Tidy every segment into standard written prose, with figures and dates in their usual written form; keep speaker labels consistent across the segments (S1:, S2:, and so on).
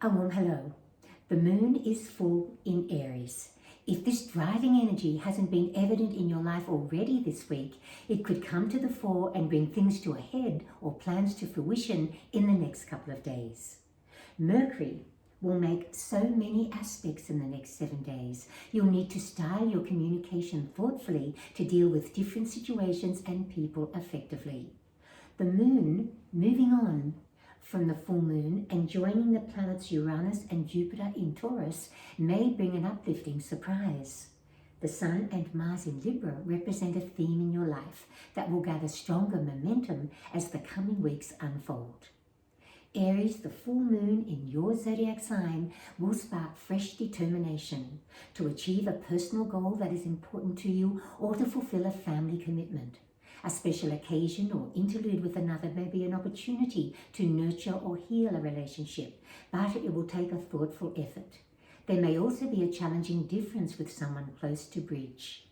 S1: A warm hello. The moon is full in Aries. If this driving energy hasn't been evident in your life already this week, it could come to the fore and bring things to a head or plans to fruition in the next couple of days. Mercury will make so many aspects in the next 7 days. You'll need to style your communication thoughtfully to deal with different situations and people effectively. The moon moving on from the full moon and joining the planets Uranus and Jupiter in Taurus may bring an uplifting surprise. The Sun and Mars in Libra represent a theme in your life that will gather stronger momentum as the coming weeks unfold. Aries, the full moon in your zodiac sign will spark fresh determination to achieve a personal goal that is important to you or to fulfill a family commitment. A special occasion or interlude with another may be an opportunity to nurture or heal a relationship, but it will take a thoughtful effort. There may also be a challenging difference with someone close to bridge.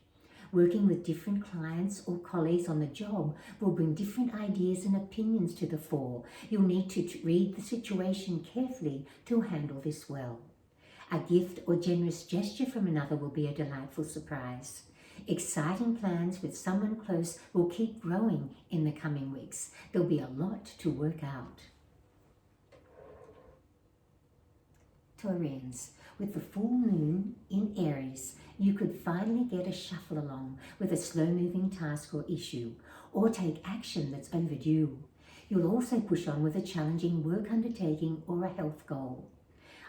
S1: Working with different clients or colleagues on the job will bring different ideas and opinions to the fore. You'll need to read the situation carefully to handle this well. A gift or generous gesture from another will be a delightful surprise. Exciting plans with someone close will keep growing in the coming weeks. There'll be a lot to work out. Taurians, with the full moon in Aries, you could finally get a shuffle along with a slow-moving task or issue, or take action that's overdue. You'll also push on with a challenging work undertaking or a health goal.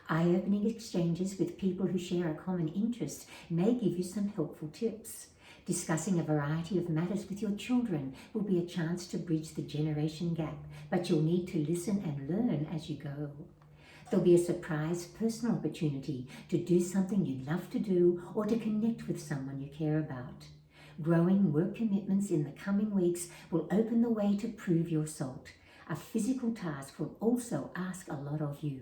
S1: Eye-opening exchanges with people who share a common interest may give you some helpful tips. Discussing a variety of matters with your children will be a chance to bridge the generation gap, but you'll need to listen and learn as you go. There'll be a surprise personal opportunity to do something you'd love to do or to connect with someone you care about. Growing work commitments in the coming weeks will open the way to prove your salt. A physical task will also ask a lot of you.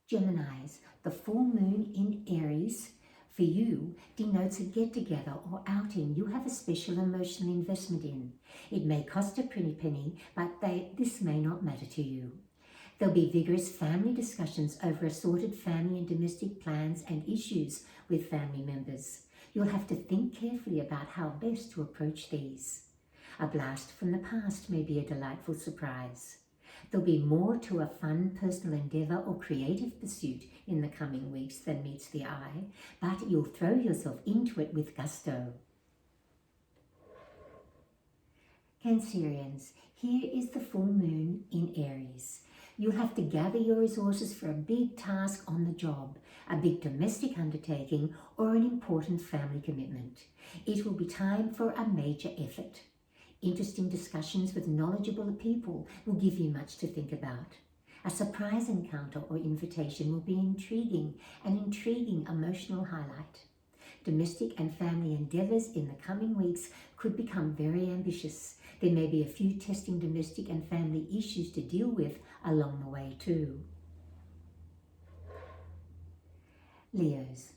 S1: Geminis, the full moon in Aries for you denotes a get-together or outing you have a special emotional investment in. It may cost a pretty penny, but this may not matter to you. There'll be vigorous family discussions over assorted family and domestic plans and issues with family members. You'll have to think carefully about how best to approach these. A blast from the past may be a delightful surprise. There'll be more to a fun personal endeavour or creative pursuit in the coming weeks than meets the eye, but you'll throw yourself into it with gusto. Cancerians, here is the full moon in Aries. You'll have to gather your resources for a big task on the job, a big domestic undertaking, or an important family commitment. It will be time for a major effort. Interesting discussions with knowledgeable people will give you much to think about. A surprise encounter or invitation will be an intriguing emotional highlight. Domestic and family endeavours in the coming weeks could become very ambitious. There may be a few testing domestic and family issues to deal with along the way too. Leos,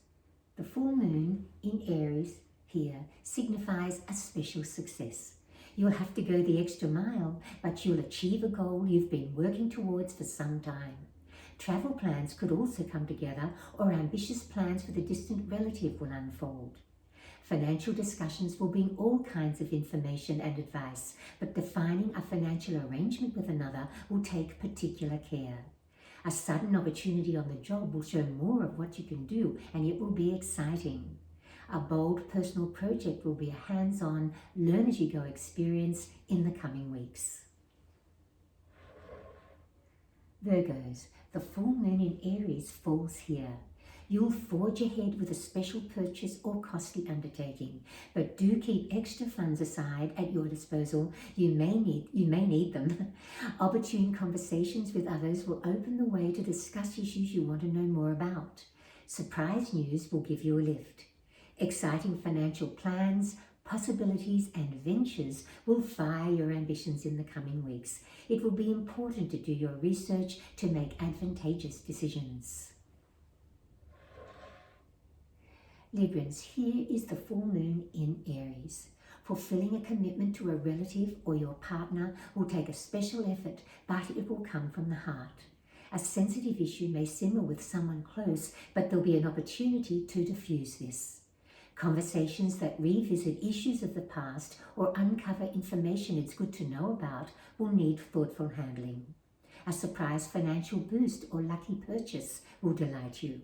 S1: the full moon in Aries here signifies a special success. You'll have to go the extra mile, but you'll achieve a goal you've been working towards for some time. Travel plans could also come together, or ambitious plans with a distant relative will unfold. Financial discussions will bring all kinds of information and advice, but defining a financial arrangement with another will take particular care. A sudden opportunity on the job will show more of what you can do, and it will be exciting. A bold personal project will be a hands-on, learn-as-you-go experience in the coming weeks. Virgos, the full moon in Aries falls here. You'll forge ahead with a special purchase or costly undertaking, but do keep extra funds aside at your disposal. You may need them. Opportune conversations with others will open the way to discuss issues you want to know more about. Surprise news will give you a lift. Exciting financial plans, possibilities and ventures will fire your ambitions in the coming weeks. It will be important to do your research to make advantageous decisions. Librans, here is the full moon in Aries. Fulfilling a commitment to a relative or your partner will take a special effort, but it will come from the heart. A sensitive issue may simmer with someone close, but there'll be an opportunity to diffuse this. Conversations that revisit issues of the past or uncover information it's good to know about will need thoughtful handling. A surprise financial boost or lucky purchase will delight you.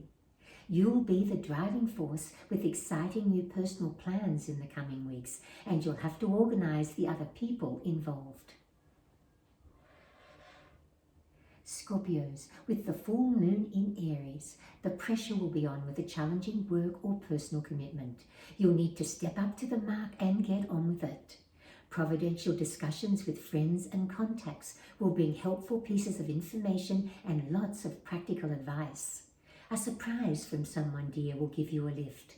S1: You'll be the driving force with exciting new personal plans in the coming weeks, and you'll have to organize the other people involved. Scorpios, with the full moon in Aries, the pressure will be on with a challenging work or personal commitment. You'll need to step up to the mark and get on with it. Providential discussions with friends and contacts will bring helpful pieces of information and lots of practical advice. A surprise from someone dear will give you a lift.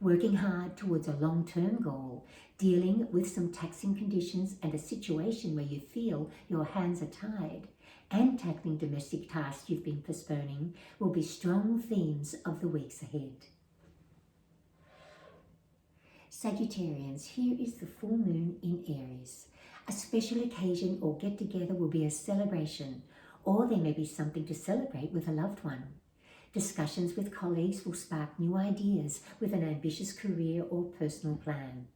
S1: Working hard towards a long-term goal, dealing with some taxing conditions and a situation where you feel your hands are tied, and tackling domestic tasks you've been postponing will be strong themes of the weeks ahead. Sagittarians, here is the full moon in Aries. A special occasion or get-together will be a celebration, or there may be something to celebrate with a loved one. Discussions with colleagues will spark new ideas with an ambitious career or personal plan.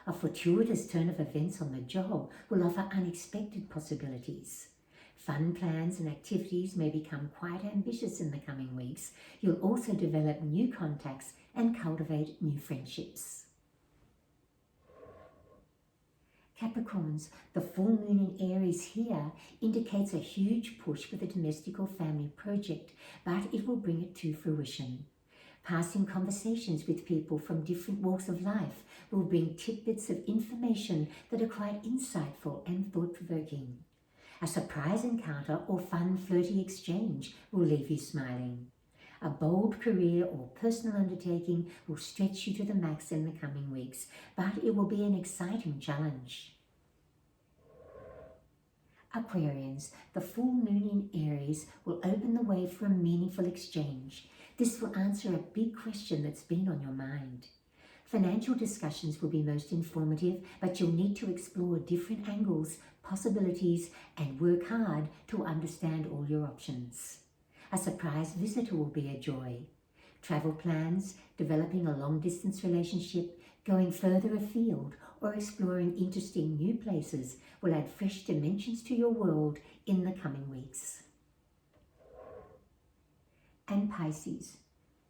S1: A fortuitous turn of events on the job will offer unexpected possibilities. Fun plans and activities may become quite ambitious in the coming weeks. You'll also develop new contacts and cultivate new friendships. Capricorns, the full moon in Aries here indicates a huge push with a domestic or family project, but it will bring it to fruition. Passing conversations with people from different walks of life will bring tidbits of information that are quite insightful and thought-provoking. A surprise encounter or fun, flirty exchange will leave you smiling. A bold career or personal undertaking will stretch you to the max in the coming weeks, but it will be an exciting challenge. Aquarians, the full moon in Aries will open the way for a meaningful exchange. This will answer a big question that's been on your mind. Financial discussions will be most informative, but you'll need to explore different angles, possibilities, and work hard to understand all your options. A surprise visitor will be a joy. Travel plans, developing a long-distance relationship, going further afield, or exploring interesting new places will add fresh dimensions to your world in the coming weeks. And Pisces,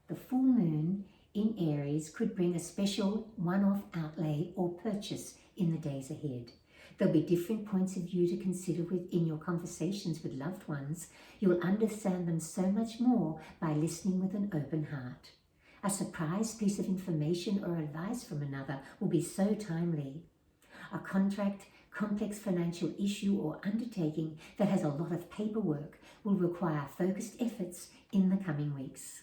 S1: the full moon in Aries could bring a special one-off outlay or purchase in the days ahead. There'll be different points of view to consider in your conversations with loved ones. You'll understand them so much more by listening with an open heart. A surprise piece of information or advice from another will be so timely. A contract, complex financial issue or undertaking that has a lot of paperwork will require focused efforts in the coming weeks.